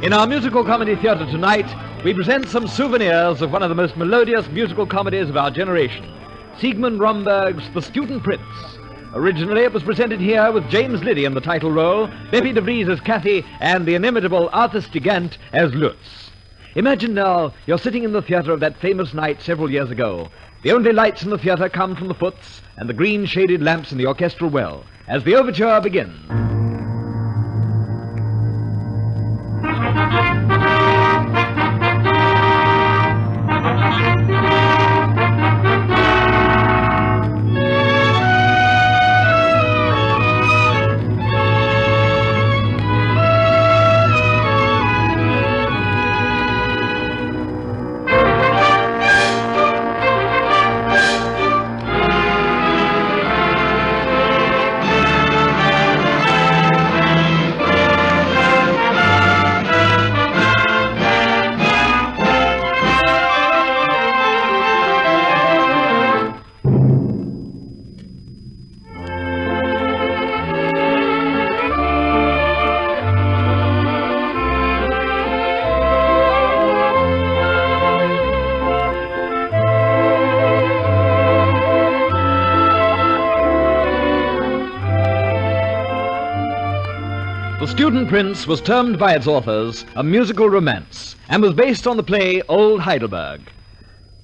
In our musical comedy theatre tonight, we present some souvenirs of one of the most melodious musical comedies of our generation, Sigmund Romberg's The Student Prince. Originally, it was presented here with James Liddy in the title role, Beppie de Vries as Cathy, and the inimitable Arthur Stigant as Lutz. Imagine now you're sitting in the theatre of that famous night several years ago. The only lights in the theatre come from the foots and the green shaded lamps in the orchestral well, as the overture begins. The Student Prince was termed by its authors a musical romance and was based on the play Old Heidelberg.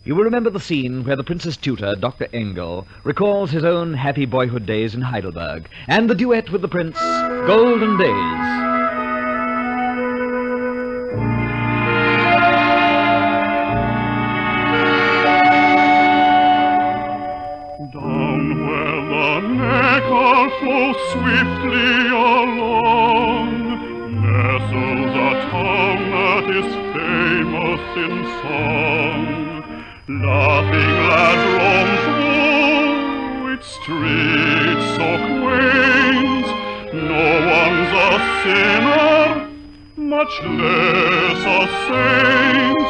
You will remember the scene where the prince's tutor, Dr. Engel, recalls his own happy boyhood days in Heidelberg and the duet with the prince, Golden Days. Swiftly along, nestles a town that is famous in song. Laughing lads roam through its streets so quaint. No one's a sinner, much less a saint.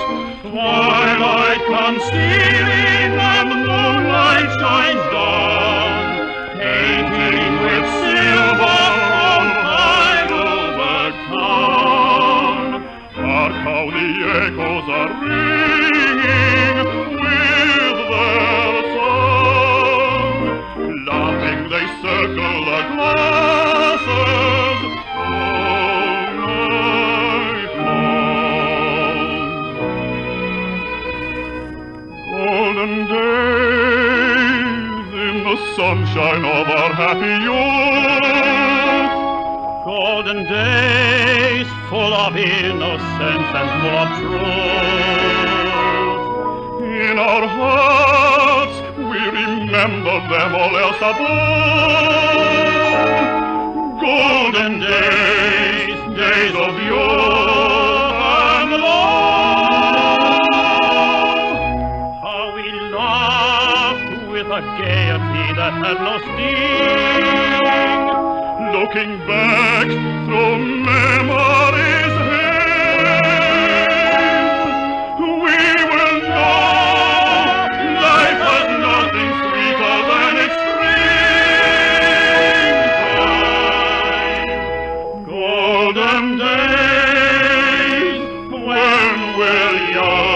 Twilight comes stealing and the moonlight shines down, painting with silver on Heidelberg town. Hark how the echoes are ringing with their song. Laughing they circle the glasses all night long. Golden days in the sunshine of our happy youth. Golden days full of innocence and full of truth. In our hearts we remember them, all else above. Golden days, days of youth and love. How we laughed with a gaiety that had no sting, looking back through memory's hand, we will know life has nothing sweeter than its springtime. Golden days when we're young.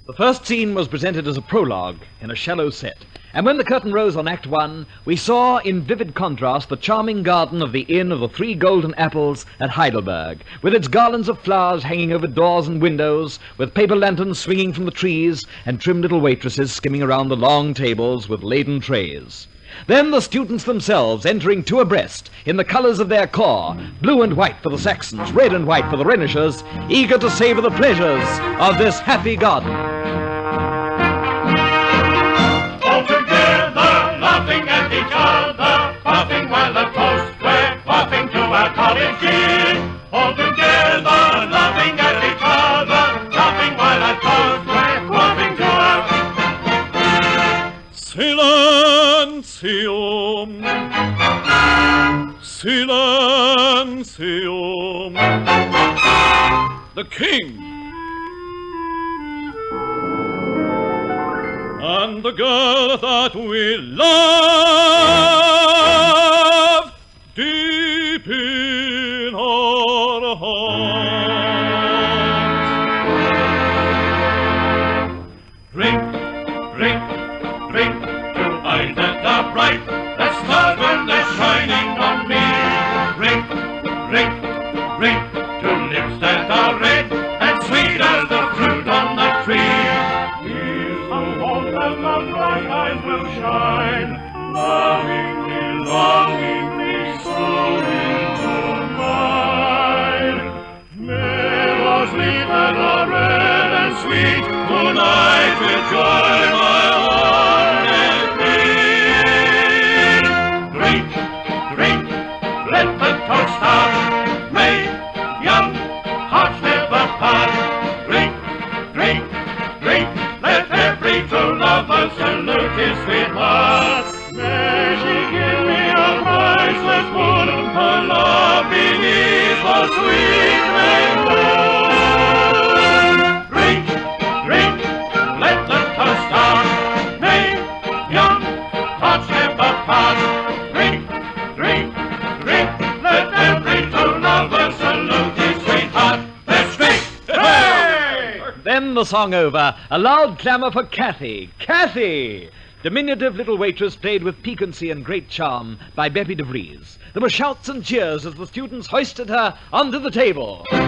The first scene was presented as a prologue in a shallow set, and when the curtain rose on Act 1, we saw in vivid contrast the charming garden of the Inn of the Three Golden Apples at Heidelberg, with its garlands of flowers hanging over doors and windows, with paper lanterns swinging from the trees, and trim little waitresses skimming around the long tables with laden trays. Then the students themselves entering two abreast in the colors of their corps, blue and white for the Saxons, red and white for the Rhenishers, eager to savor the pleasures of this happy garden. All together, laughing at each other, puffing while the toast we're puffing to our college years. All together, laughing at each other, puffing while the toast we're puffing to our Silencio. silencium. The king and the girl that we love deep in our hearts. Drink, drink, drink to eyes that are bright, that stars when they're shining on me. Drink, drink, drink to lips that are red and sweet as the fruit on the tree. Here's the hope that the bright eyes will shine, lovingly, longingly, so into mine. Meadows leaf that are red and sweet, tonight with joy my heart may beat. Drink, drink, let the toast start. May young hearts never part. Drink, drink, drink, let every true lover salute his sweetheart. May she give me a priceless boon, her love beneath the sweet rainbow. Drink, drink, let the toast start. May young hearts never part. Drink, drink, drink, let every true lover salute his sweetheart. Let's drink! Hey! Then the song over, a loud clamour for Cathy. Cathy! Diminutive little waitress played with piquancy and great charm by Beppie de Vries. There were shouts and cheers as the students hoisted her onto the table. Come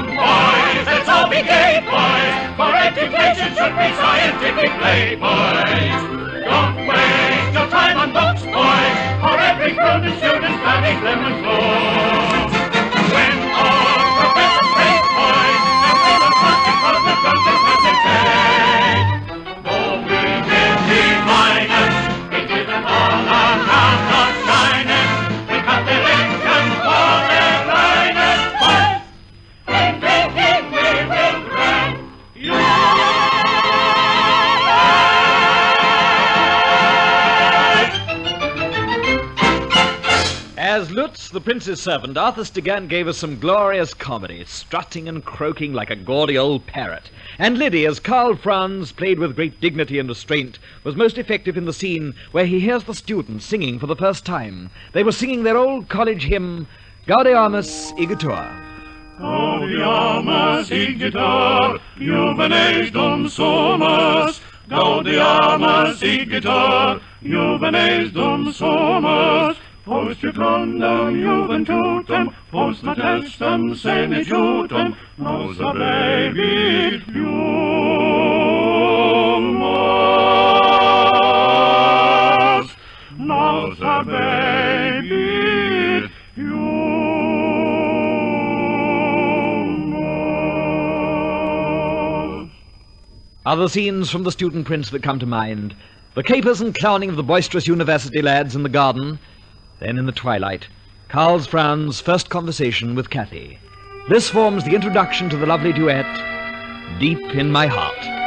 boys, let's all be gay boys, for education should be scientific play boys. Don't waste your time on books boys, for every prudent student studies them and floors. When all professors say boys, and we will not because the drunken public say. Though we get D-minus, it isn't on account of shyness, we cut their legs and for their dryness boys. In drinking we will grant you. As Lutz, the prince's servant, Arthur Stigand gave us some glorious comedy, strutting and croaking like a gaudy old parrot. And Liddy, as Karl Franz, played with great dignity and restraint, was most effective in the scene where he hears the students singing for the first time. They were singing their old college hymn, Gaudeamus Igitur. Gaudeamus igitur, juvenes dum sumus. Gaudeamus igitur, juvenes dum sumus. Post jucundum juventutem, post matestem seniciutum, nos abebit humus. Nos abebit humus. Other scenes from the student prince that come to mind. The capers and clowning of the boisterous university lads in the garden. Then in the twilight, Karl Franz's first conversation with Cathy. This forms the introduction to the lovely duet, Deep in My Heart.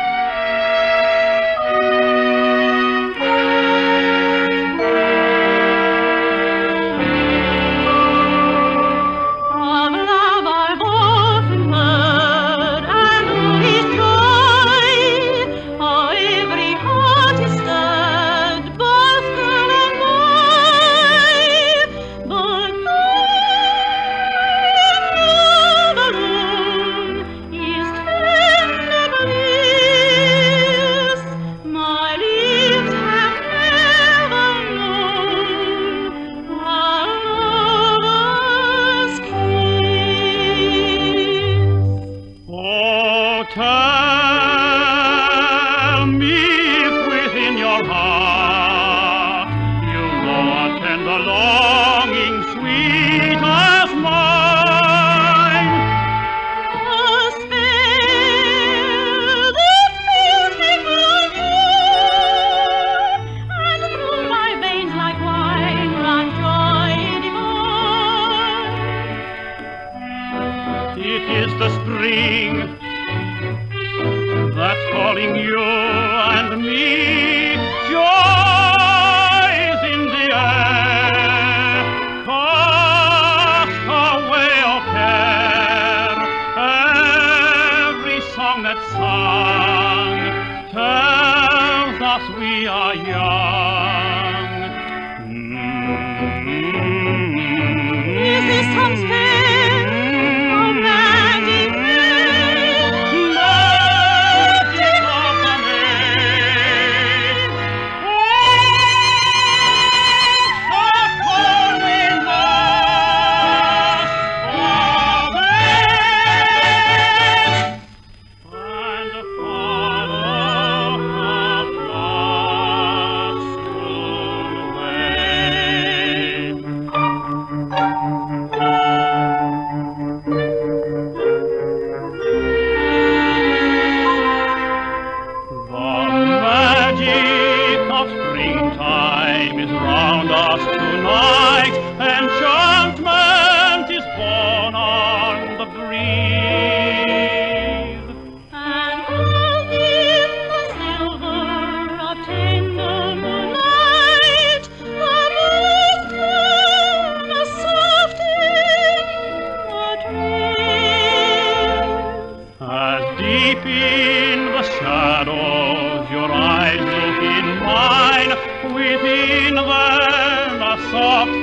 calling you and me. Joy is in the air.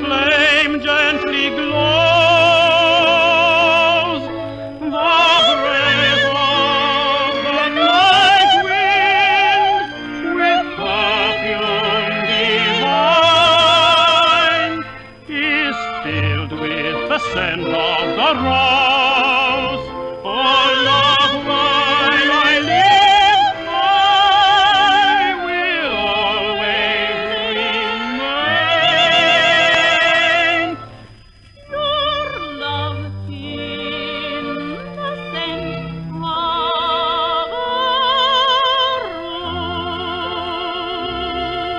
flame gently glows. The breath of the night wind with perfume divine is filled with the scent of the rose. Oh, love, while I live, I will always remain. Your love in the scent of a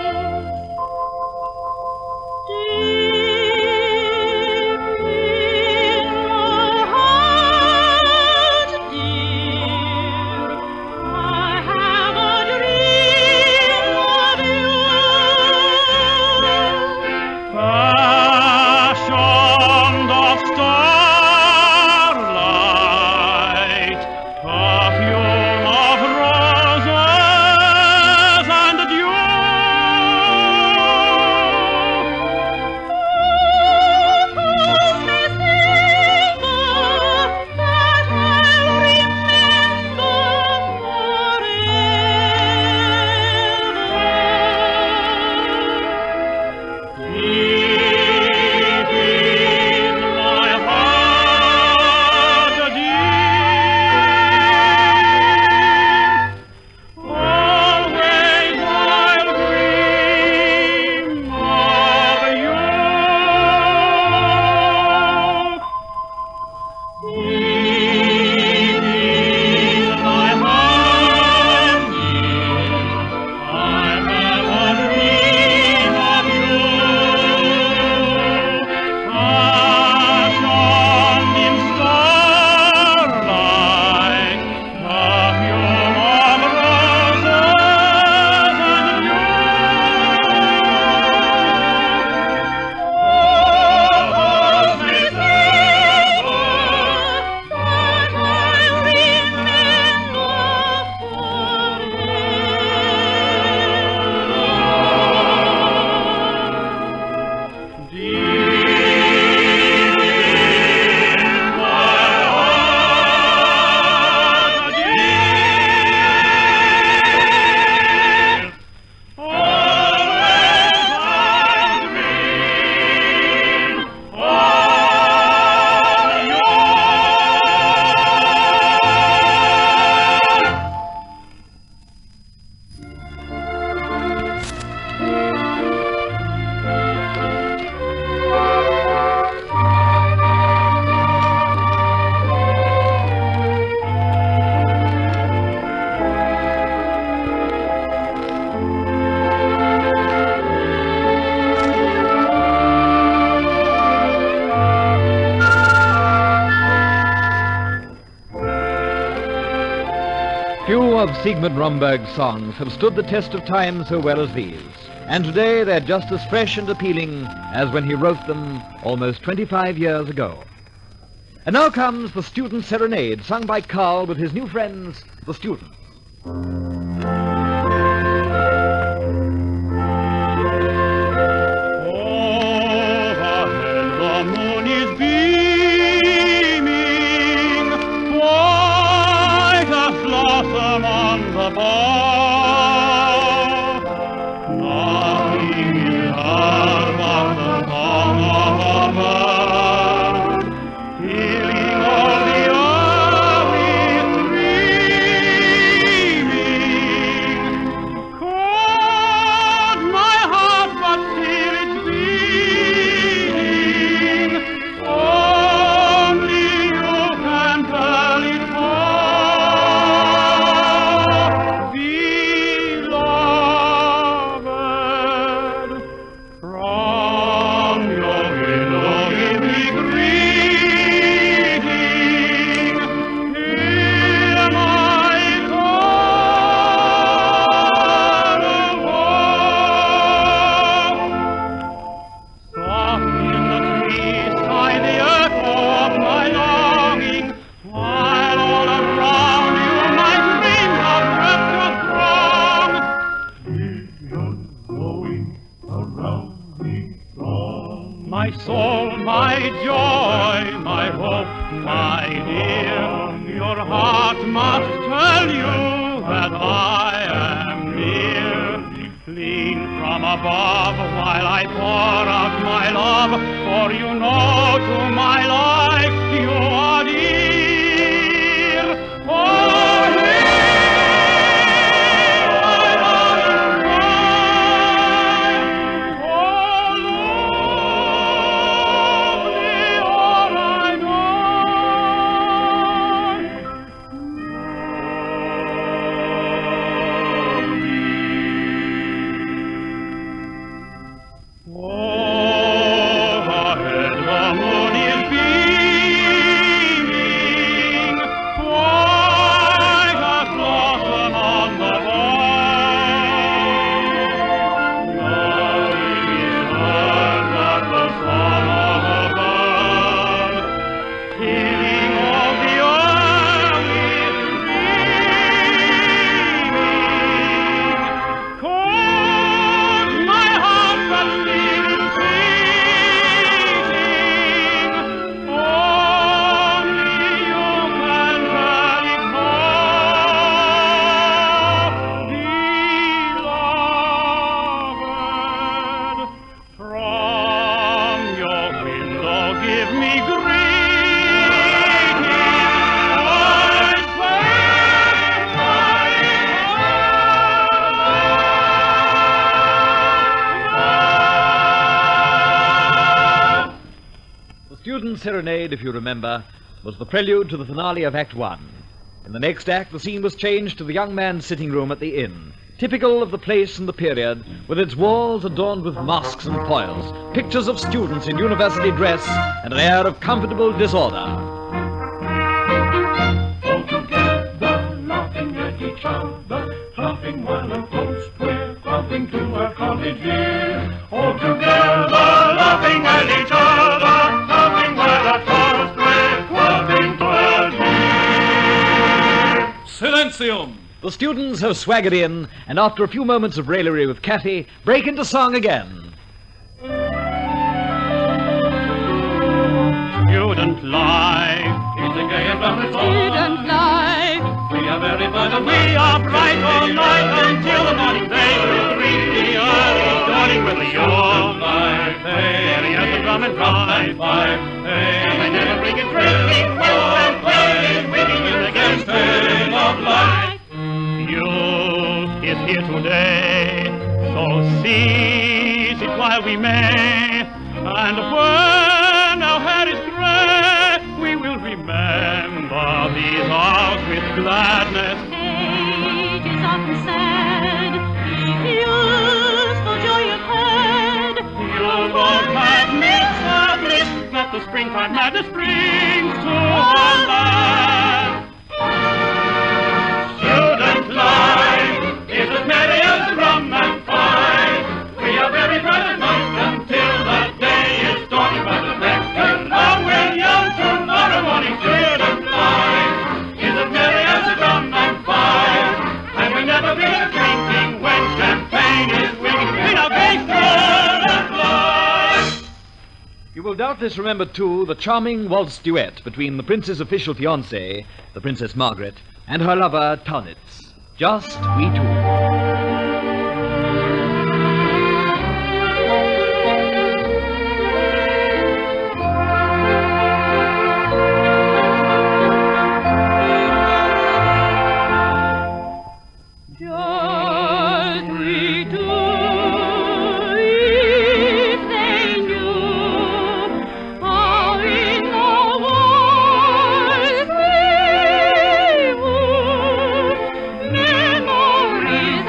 rose. Deep in my heart, dear, I have a dream of you. Fashioned of starlight, perfume of roses and dew. Few of Sigmund Romberg's songs have stood the test of time so well as these, and today they're just as fresh and appealing as when he wrote them almost 25 years ago. And now comes the Student Serenade, sung by Carl with his new friends, the Students. Overhead the moon is beaming, white as blossom on the bough. Nothing is heard but the song of a bird, filling all the earth with dreaming. Could my heart but feel its beating, only you can tell it all. Beloved, from your willowy my soul, my joy, my hope, my dear. Your heart must tell you that I am near. Lean from above while I pour out my love, for you know to my life you are dear. Oh, here Serenade, if you remember, was the prelude to the finale of Act One. In the next act, the scene was changed to the young man's sitting room at the inn, typical of the place and the period, with its walls adorned with masks and foils, pictures of students in university dress, and an air of comfortable disorder. All together, laughing at each other, laughing while a post we're laughing to our college year. All together, laughing at each other, laughing while a toast we're laughing to our year. Silencium! The students have swaggered in, and after a few moments of raillery with Cathy, break into song again. Student life It's a gay and lovely song. Student life. We are very bright and We are bright all night until the morning day. We'll greet the early dawning with a yawn. Merry as the drum and drive by. And they never bring it drifting well and playing, winning in the game's tale of life. Youth is here today, so seize it while we may. And when our hair is gray, we will remember these hours with gladness. Age is often sad. Youthful joy you've had. You'll both admit the bliss that the springtime madness brings to our land. Student life is as merry as rum and fine. We are very bright at night until the day is dawning by the neck. And long we're young tomorrow morning. Student life is as merry as rum and fine. And we never be drinking when champagne is winning in our gay student life. You will doubtless remember, too, the charming waltz duet between the prince's official fiancée, the Princess Margaret, and her lover, Taunitz. Just we two. Just we two, if they knew how in the wars we would, memories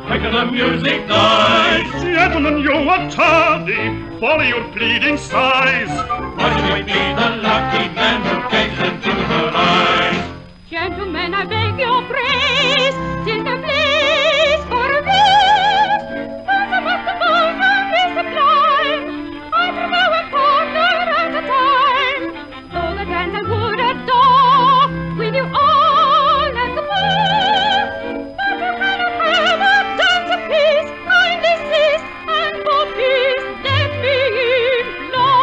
quicker the music dies. Gentlemen, you are tardy. Follow your pleading sighs. Why should we be the lucky men who gazes into her eyes? Gentlemen, I beg your praise, 'tis the place for a race. Pass about the boat and be sublime. I prefer a partner at a time. Though the dance I would adore, with you all at the ball. But you cannot have a dance of peace. I desist, and for peace let me implore.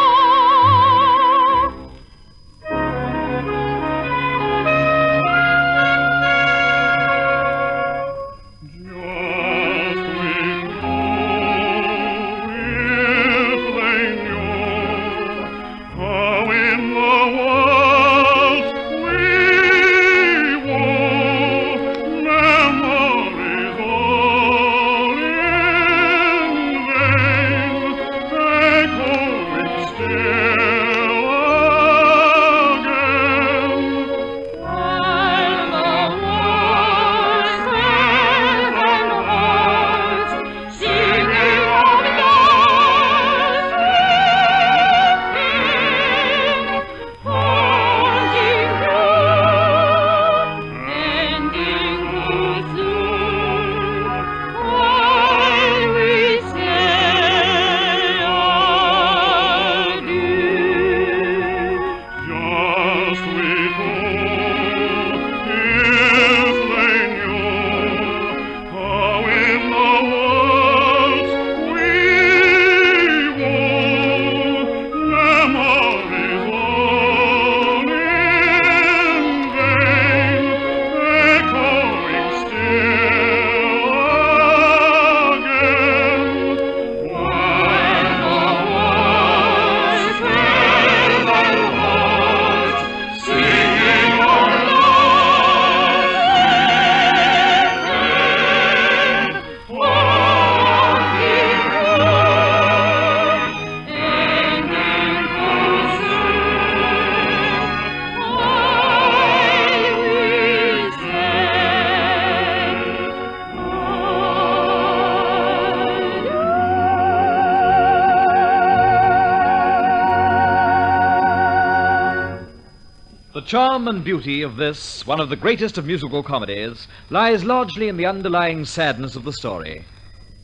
The charm and beauty of this, one of the greatest of musical comedies, lies largely in the underlying sadness of the story.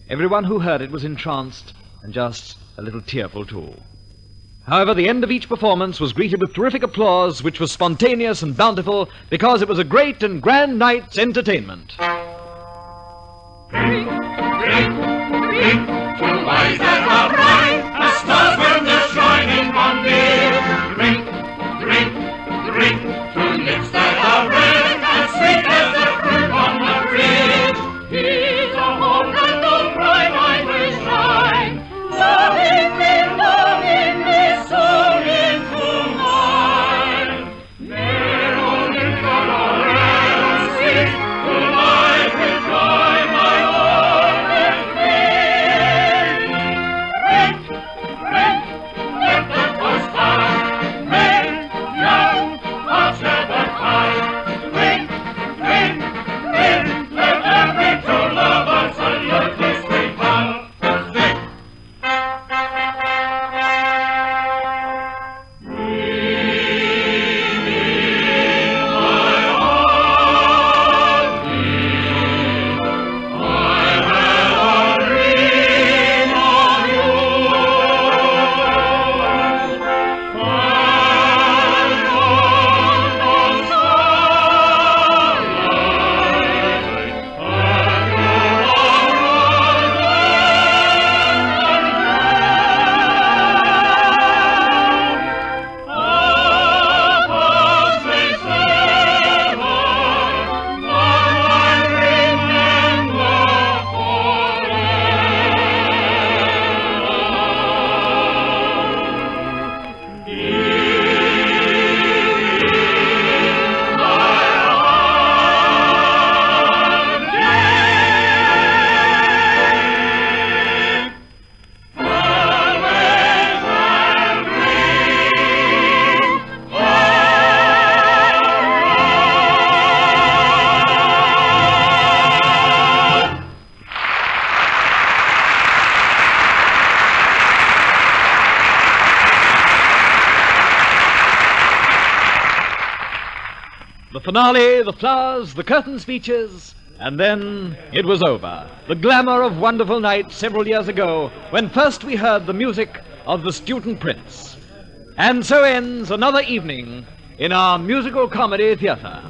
Everyone who heard it was entranced and just a little tearful too. However, the end of each performance was greeted with terrific applause, which was spontaneous and bountiful because it was a great and grand night's entertainment. Drink, drink, drink, to eyes that are bright as stars when they're shining on me. Drink, drink, drink, to lips that are red and sweet as the fruit on the tree. Here's a home that no bright light will shine. Love in this soul into mine. Meron color and sweet, tonight will joy my own. The finale, the flowers, the curtain speeches, and then it was over. The glamour of wonderful nights several years ago, when first we heard the music of the Student Prince. And so ends another evening in our musical comedy theater.